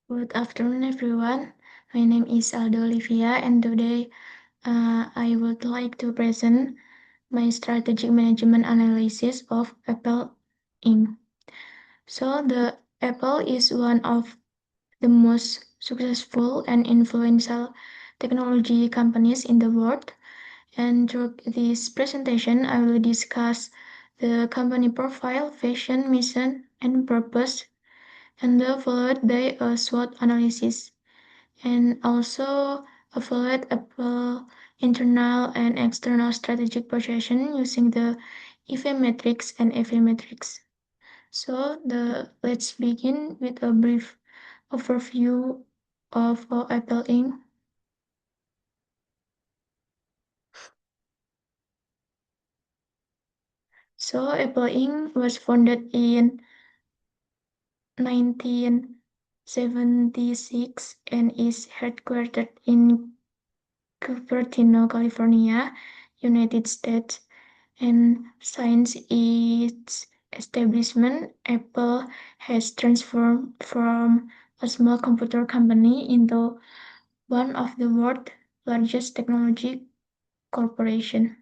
Good afternoon, everyone. My name is Aldo Olivia, and today I would like to present my strategic management analysis of Apple Inc. So, the Apple is one of the most successful and influential technology companies in the world. And through this presentation, I will discuss the company profile, vision, mission, and purpose, and followed by a SWOT analysis, and also evaluate Apple internal and external strategic position using the EV matrix and AV matrix. So let's begin with a brief overview of Apple Inc. So Apple Inc. was founded in 1976 and is headquartered in Cupertino, California, United States. And since its establishment, Apple has transformed from a small computer company into one of the world's largest technology corporation.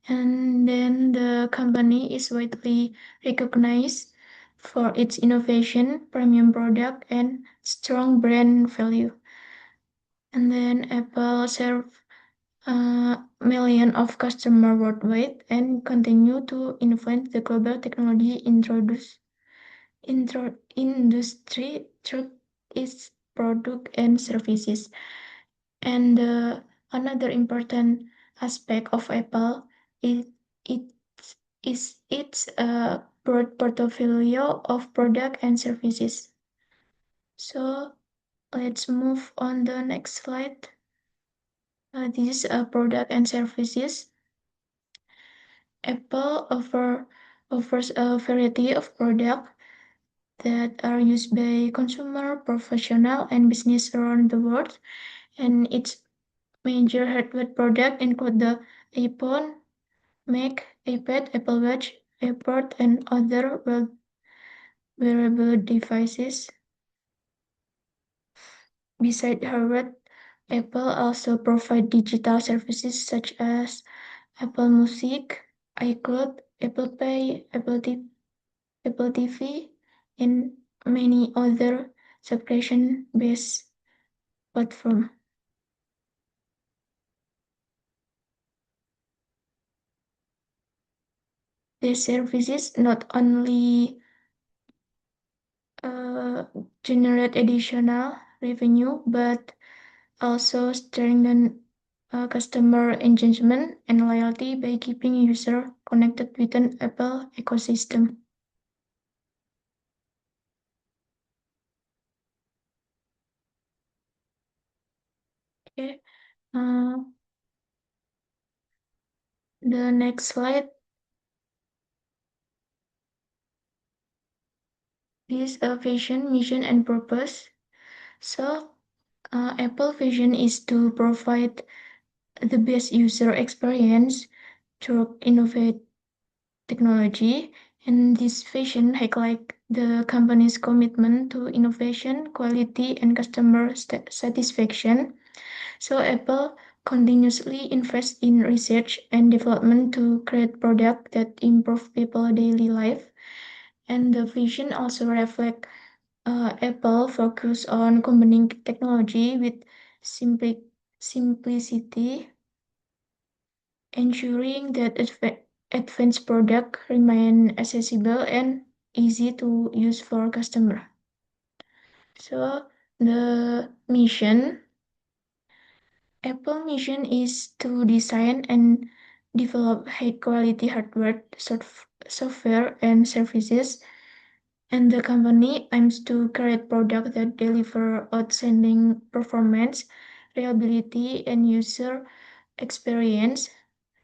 And then the company is widely recognized for its innovation, premium product, and strong brand value. And then Apple serves millions of customers worldwide and continue to influence the global technology industry through its product and services. And another important aspect of Apple is it is its broad portfolio of product and services. So let's move on the next slide. This is product and services. Apple offers a variety of products that are used by consumer, professional, and business around the world. And its major hardware products include the iPhone, Mac, iPad, Apple Watch, iPod, and other wearable devices. Besides hardware, Apple also provides digital services such as Apple Music, iCloud, Apple Pay, Apple TV, and many other subscription-based platforms. These services not only uh, generate additional revenue but also strengthen customer engagement and loyalty by keeping users connected with an Apple ecosystem. Okay. Uh, the next slide is a vision, mission, and purpose. So, Apple vision is to provide the best user experience through innovative technology, and this vision highlights the company's commitment to innovation, quality, and customer satisfaction. So Apple continuously invests in research and development to create products that improve people's daily life. And the vision also reflects Apple focus on combining technology with simplicity, ensuring that advanced products remain accessible and easy to use for customer. So the Apple mission is to design and develop high quality hardware, software, and services, and the company aims to create products that deliver outstanding performance, reliability, and user experience.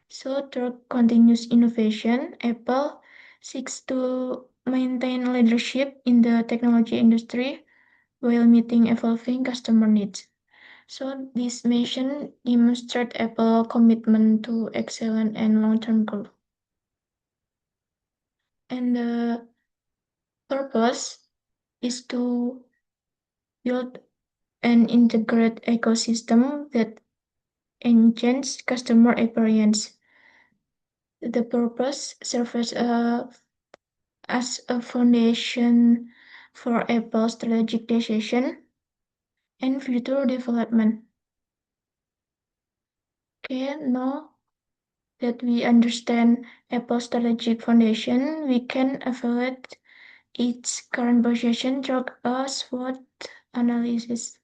So, through continuous innovation, Apple seeks to maintain leadership in the technology industry while meeting evolving customer needs. So, this mission demonstrates Apple's commitment to excellence and long-term growth. And the purpose is to build an integrated ecosystem that enhances customer experience. The purpose serves as a foundation for Apple's strategic decision and future development. Okay, now that we understand Apple's strategic foundation, we can evaluate its current position through a SWOT analysis.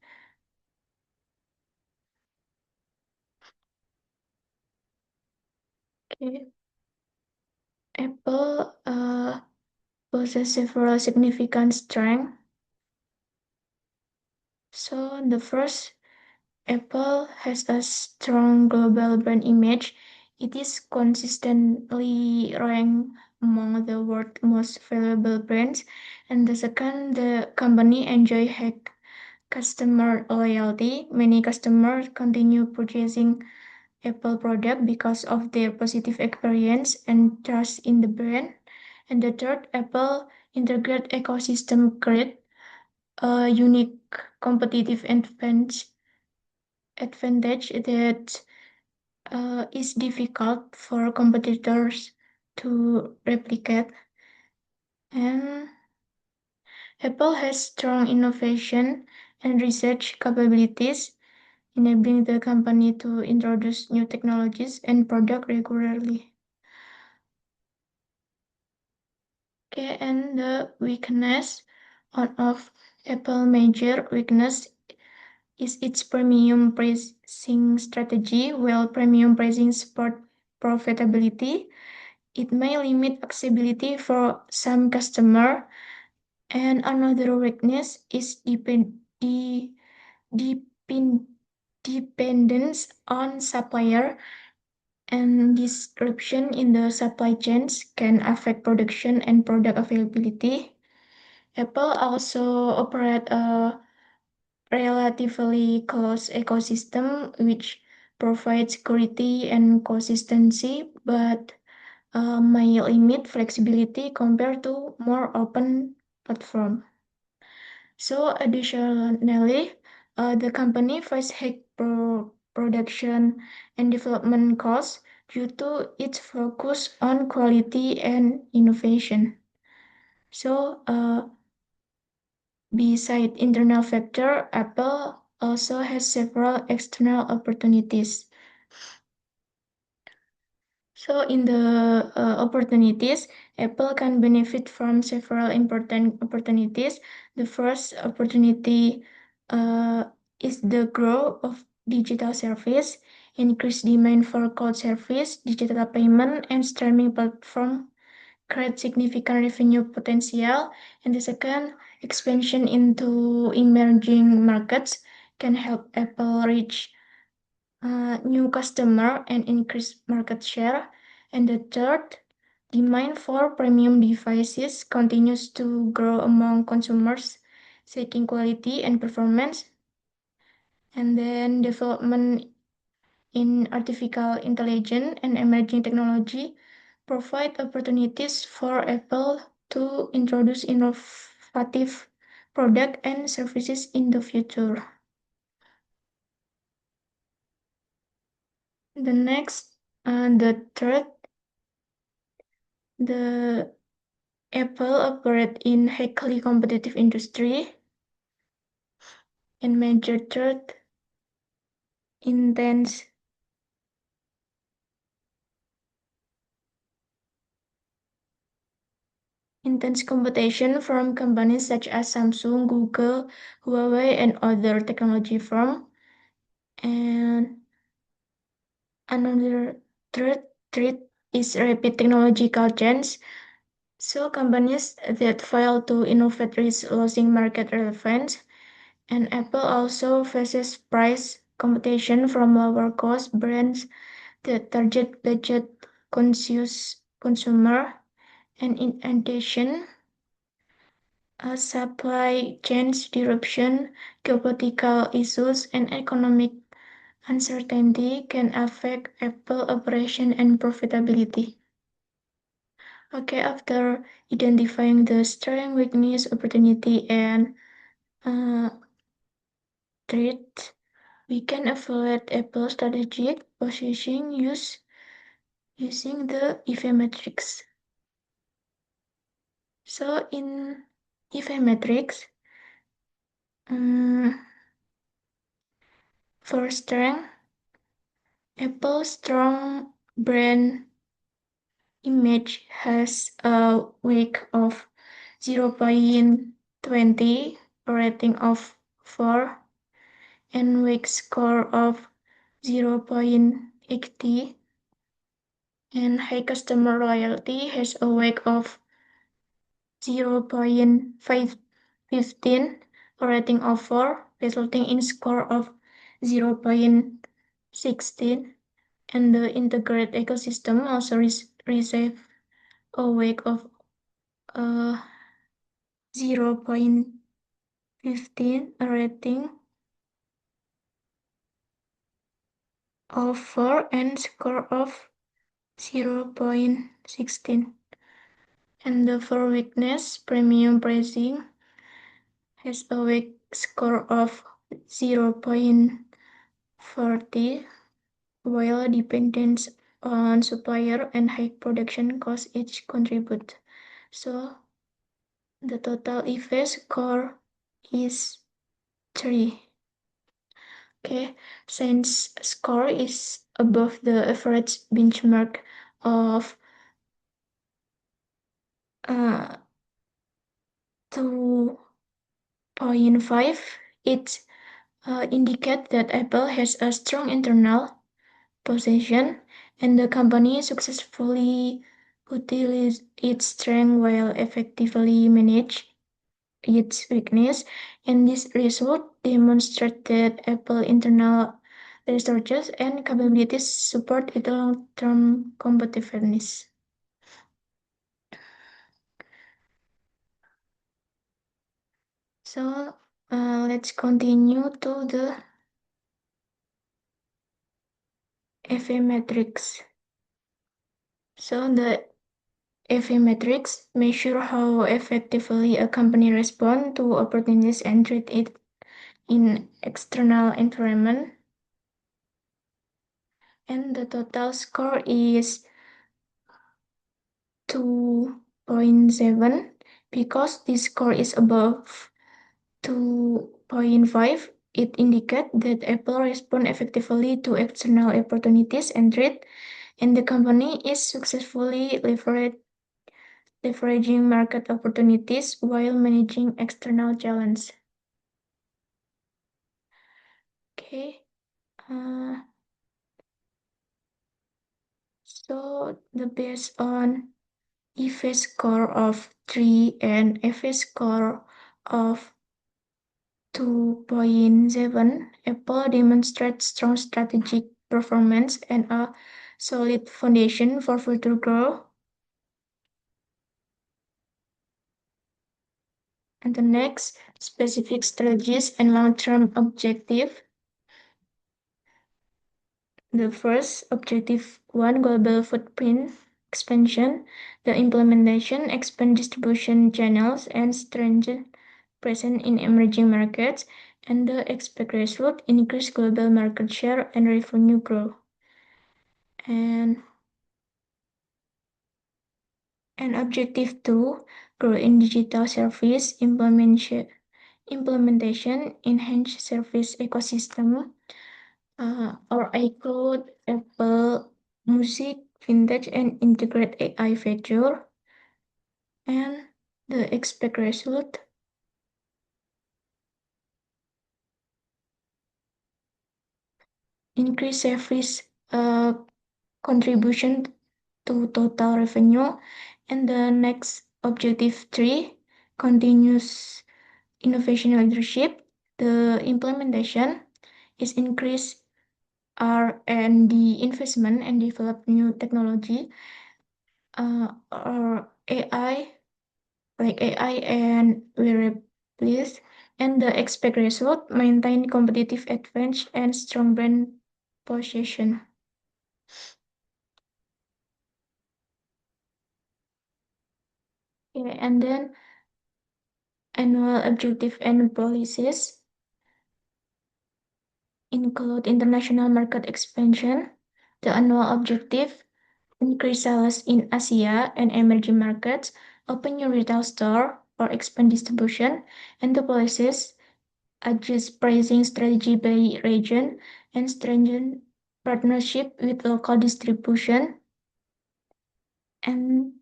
Okay. Apple possesses several significant strengths. So the first, Apple has a strong global brand image. It is consistently ranked among the world's most valuable brands. And the second, the company enjoys high customer loyalty. Many customers continue purchasing Apple product because of their positive experience and trust in the brand. And the third, Apple integrate ecosystem create a unique competitive advantage that is difficult for competitors to replicate. And Apple has strong innovation and research capabilities, enabling the company to introduce new technologies and products regularly. Okay, and the weakness, one of Apple major weakness is its premium pricing strategy. While premium pricing support profitability, it may limit accessibility for some customer. And another weakness is depend- dependence on supplier, and disruption in the supply chains can affect production and product availability. Apple also operate a relatively closed ecosystem which provides security and consistency, but may limit flexibility compared to more open platform. So additionally, the company faces high production and development costs due to its focus on quality and innovation. So, beside internal factor, Apple also has several external opportunities. So in the opportunities, Apple can benefit from several important opportunities. The first opportunity uh, is the growth of digital service, increased demand for cloud service, digital payment, and streaming platform create significant revenue potential. And the second, expansion into emerging markets can help Apple reach new customer and increase market share. And the third, demand for premium devices continues to grow among consumers seeking quality and performance. And then development in artificial intelligence and emerging technology provide opportunities for Apple to introduce innovative products and services in the future. The next, the third, the Apple operate in highly competitive industry, and major third, intense intense competition from companies such as Samsung, Google, Huawei, and other technology firms. And another third threat is rapid technological change. So companies that fail to innovate risk losing market relevance. And Apple also faces price competition from lower cost brands that target budget consumer. And in addition, a supply chain disruption, geopolitical issues, and economic uncertainty can affect Apple operation and profitability. Okay, after identifying the strength, weakness, opportunity, and uh, treat, we can evaluate Apple's strategic positioning using the EV matrix. So in EV matrix, for strength, Apple's strong brand image has a weight of 0.20, rating of 4, and weight score of 0.80, and high customer loyalty has a weight of 0.15, rating of 4, resulting in score of 0.16, and the integrated ecosystem also receive a weight of 0.15, a rating of 4, and score of 0.16. And the for weakness, premium pricing has a weak score of 0.40, while dependence on supplier and high production costs each contribute. So the total EV score is 3. Okay, since score is above the average benchmark of 2.5, it indicates that Apple has a strong internal position and the company successfully utilizes its strength while effectively manage its weakness, and this result demonstrated Apple internal resources and capabilities support its long-term competitiveness. So let's continue to the FA matrix. So the FA matrix measure how effectively a company responds to opportunities and treat it in external environment. And the total score is 2.7. Because this score is above 2.5, it indicates that Apple responds effectively to external opportunities and threats, and the company is successfully leveraging market opportunities while managing external challenges. Okay. So the based on EV score of 3 and EV score of 2.7, Apple demonstrates strong strategic performance and a solid foundation for further growth. And the next, specific strategies and long-term objective. The first, objective 1, global footprint expansion. The implementation, expand distribution channels and strengthen presence in emerging markets. And the expect result, increase global market share and revenue growth. And objective 2, grow in digital service implementation, enhance service ecosystem, or iCloud, Apple Music, Vintage, and integrate AI feature. And the expect result, increase service contribution to total revenue. And the next objective 3, continuous innovation leadership. The implementation is increase R&D investment and develop new technology, or AI, like AI and wearables, and the expect result, maintain competitive advantage and strong brand position. Okay, and then annual objective and policies. include international market expansion. The annual objective: increase sales in Asia and emerging markets, open new retail store or expand distribution, and the policies: adjust pricing strategy by region and strengthen partnership with local distribution. And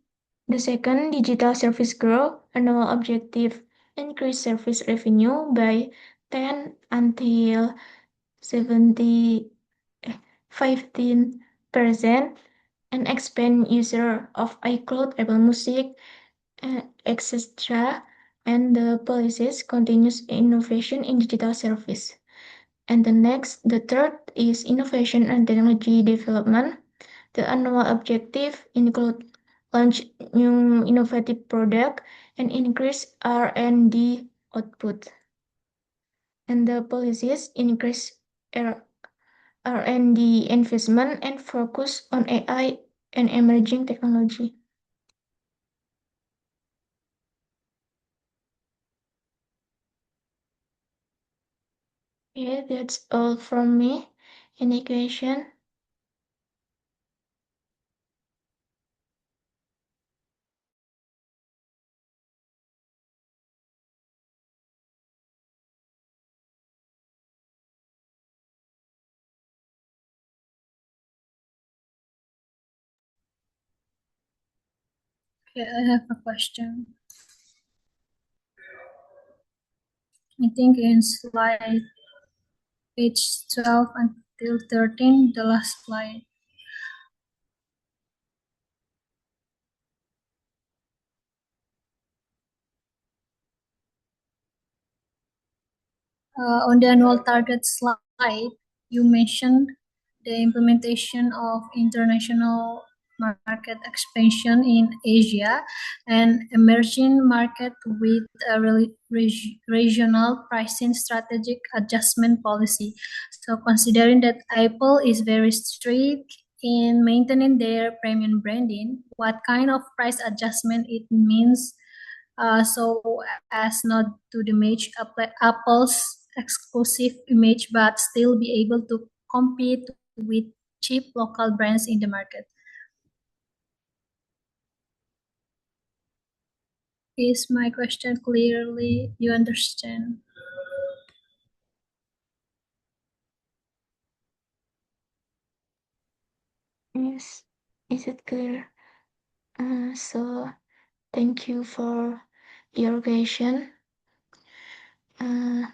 the second, digital service growth, annual objective: increase service revenue by 10 until 70, 15% and expand user of iCloud, Apple Music, etc. And the policies continuous innovation in digital service. And the third is innovation and technology development. The annual objective include launch new innovative product and increase R&D output. And the policies increase R&D investment and focus on AI and emerging technology. Yeah, that's all from me. Any question? Okay, I have a question. I think in slide page 12 until 13, the last slide. On the annual target slide, you mentioned the implementation of international market expansion in Asia and emerging market with a regional pricing strategic adjustment policy. So considering that Apple is very strict in maintaining their premium branding, what kind of price adjustment it means so as not to damage Apple's exclusive image but still be able to compete with cheap local brands in the market. Is my question clearly you understand? Yes, is it clear? So thank you for your question. Okay.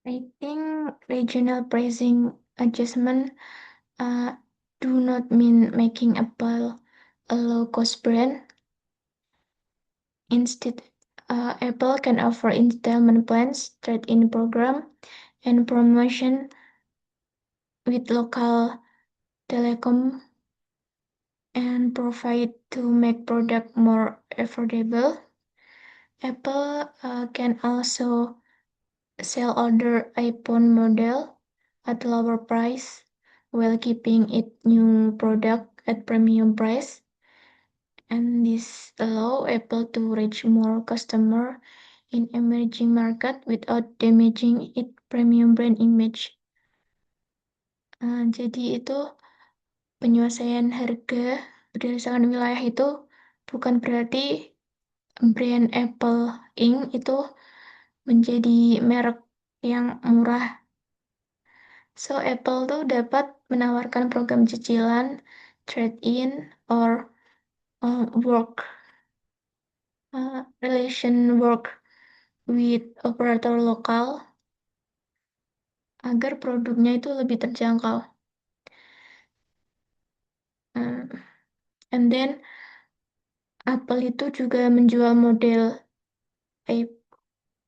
I think regional pricing adjustment do not mean making Apple a low-cost brand. Instead, Apple can offer installment plans, trade-in program, and promotion with local telecom and provide to make product more affordable. Apple can also sell older iPhone model at lower price while keeping its new product at premium price. And this allow Apple to reach more customer in emerging market without damaging its premium brand image. Jadi itu penyelesaian harga berdasarkan wilayah itu bukan berarti brand Apple Inc. itu menjadi merek yang murah. So, Apple tuh dapat menawarkan program cicilan, trade-in, or relation work with operator lokal agar produknya itu lebih terjangkau. And then Apple itu juga menjual model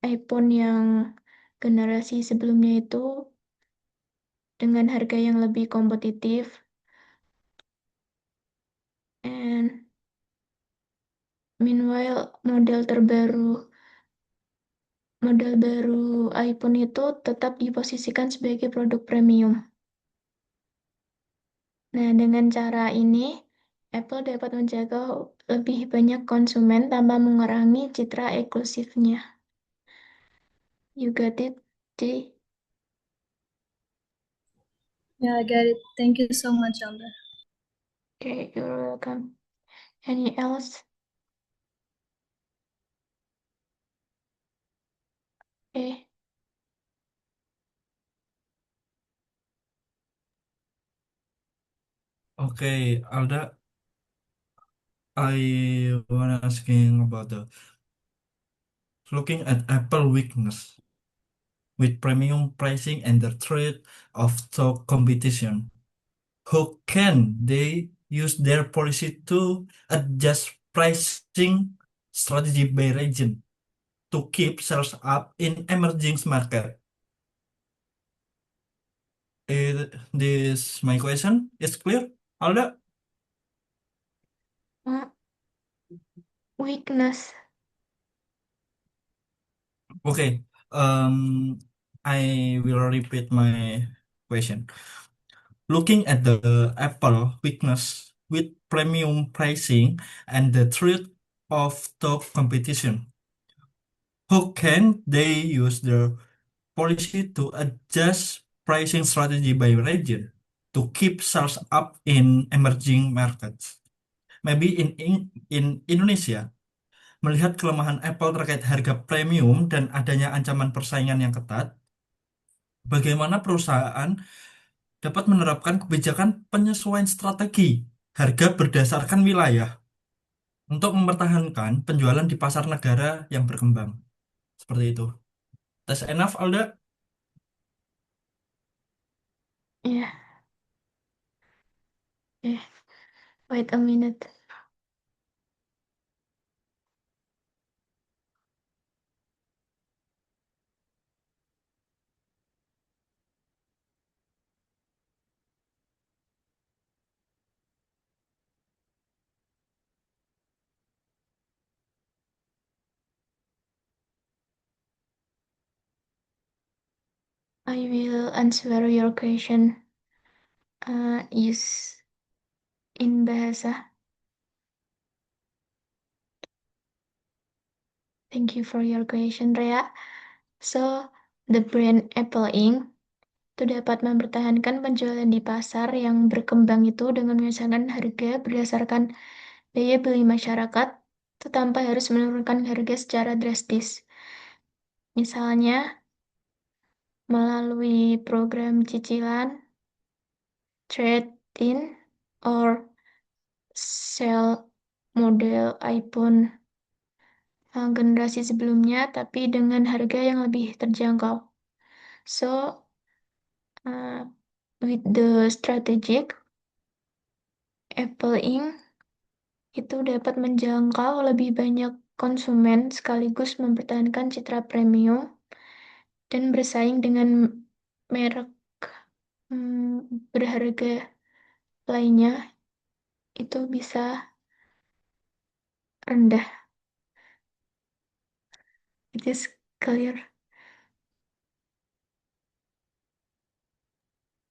iPhone yang generasi sebelumnya itu dengan harga yang lebih kompetitif. And meanwhile, model baru iPhone itu tetap diposisikan sebagai produk premium. Nah, dengan cara ini, Apple dapat menjaga lebih banyak konsumen tanpa mengurangi citra eksklusifnya. You got it, Ji? Yeah, I get it. Thank you so much, Alda. Okay, you're welcome. Any else? Okay. Okay, Alda, I wanna asking about the looking at Apple weakness with premium pricing and the threat of stock competition. How can they use their policy to adjust pricing strategy by region to keep sales up in emerging market? This my question is clear, Alda? Uh, Weakness. Okay. I will repeat my question. Looking at the Apple weakness with premium pricing and the threat of top competition, how can they use their policy to adjust pricing strategy by region to keep sales up in emerging markets? Maybe in Indonesia, melihat kelemahan Apple terkait harga premium dan adanya ancaman persaingan yang ketat, bagaimana perusahaan dapat menerapkan kebijakan penyesuaian strategi harga berdasarkan wilayah untuk mempertahankan penjualan di pasar negara yang berkembang. Seperti itu. That's enough, Alda? Yeah. Okay. Wait a minute. I will answer your question. Is in bahasa. Thank you for your question, Rea. So, the brand Apple Inc. itu dapat mempertahankan penjualan di pasar yang berkembang itu dengan menyesuaikan harga berdasarkan daya beli masyarakat, itu tanpa harus menurunkan harga secara drastis. Misalnya, melalui program cicilan, trade-in, or sell model iPhone generasi sebelumnya, tapi dengan harga yang lebih terjangkau. So, with the strategic, Apple Inc. itu dapat menjangkau lebih banyak konsumen sekaligus mempertahankan citra premium dan bersaing dengan merek berharga lainnya itu bisa rendah. It is clear.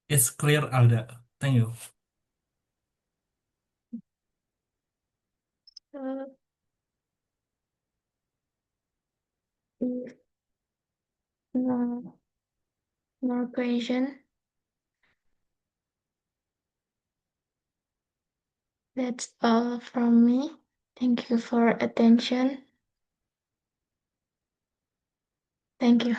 It's clear, Alda. Thank you. Uh, if no more question, that's all from me. Thank you for attention. Thank you.